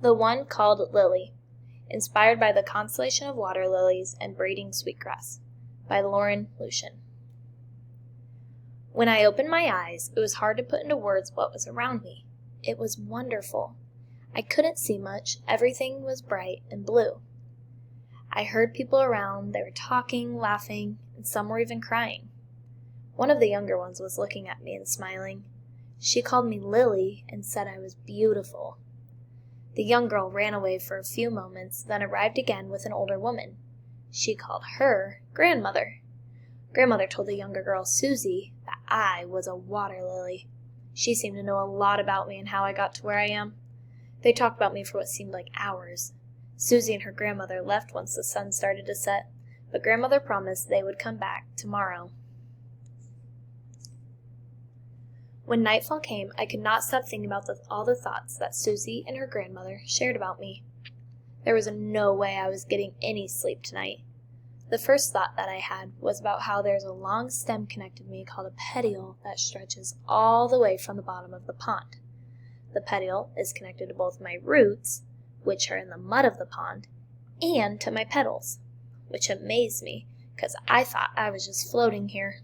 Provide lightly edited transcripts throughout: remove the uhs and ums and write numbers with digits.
The one called Lily, inspired by the constellation of water lilies and braiding sweetgrass, by Lauren Lucian. When I opened my eyes, it was hard to put into words what was around me. It was wonderful. I couldn't see much. Everything was bright and blue. I heard people around. They were talking, laughing, and some were even crying. One of the younger ones was looking at me and smiling. She called me Lily and said I was beautiful. The young girl ran away for a few moments, then arrived again with an older woman. She called her Grandmother. Grandmother told the younger girl, Susie, that I was a water lily. She seemed to know a lot about me and how I got to where I am. They talked about me for what seemed like hours. Susie and her grandmother left once the sun started to set, but Grandmother promised they would come back tomorrow. When nightfall came, I could not stop thinking about all the thoughts that Susie and her grandmother shared about me. There was no way I was getting any sleep tonight. The first thought that I had was about how there's a long stem connected to me called a petiole that stretches all the way from the bottom of the pond. The petiole is connected to both my roots, which are in the mud of the pond, and to my petals, which amazed me because I thought I was just floating here.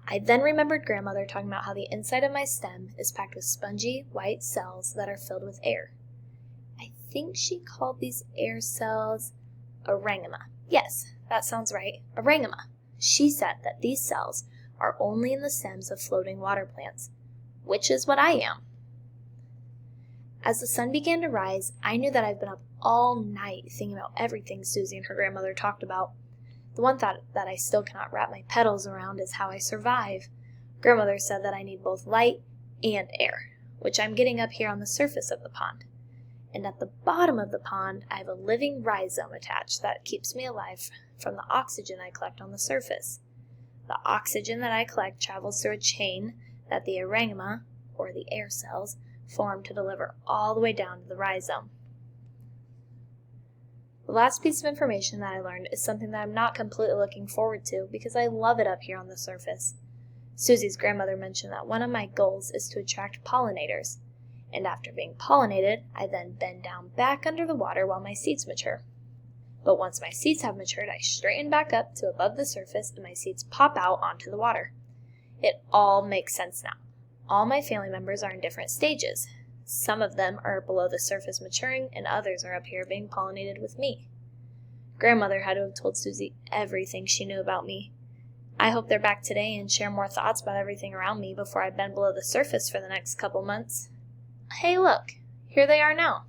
I then remembered Grandmother talking about how the inside of my stem is packed with spongy white cells that are filled with air. I think she called these air cells Aerenchyma. Yes, that sounds right, Aerenchyma. She said that these cells are only in the stems of floating water plants, which is what I am. As the sun began to rise, I knew that I've been up all night thinking about everything Susie and her grandmother talked about. The one thought that I still cannot wrap my petals around is how I survive. Grandmother said that I need both light and air, which I'm getting up here on the surface of the pond. And at the bottom of the pond, I have a living rhizome attached that keeps me alive from the oxygen I collect on the surface. The oxygen that I collect travels through a chain that the Aerenchyma, or the air cells, form to deliver all the way down to the rhizome. The last piece of information that I learned is something that I'm not completely looking forward to because I love it up here on the surface. Susie's grandmother mentioned that one of my goals is to attract pollinators, and after being pollinated, I then bend down back under the water while my seeds mature. But once my seeds have matured, I straighten back up to above the surface and my seeds pop out onto the water. It all makes sense now. All my family members are in different stages. Some of them are below the surface maturing, and others are up here being pollinated with me. Grandmother had to have told Susie everything she knew about me. I hope they're back today and share more thoughts about everything around me before I bend below the surface for the next couple months. Hey, look, here they are now.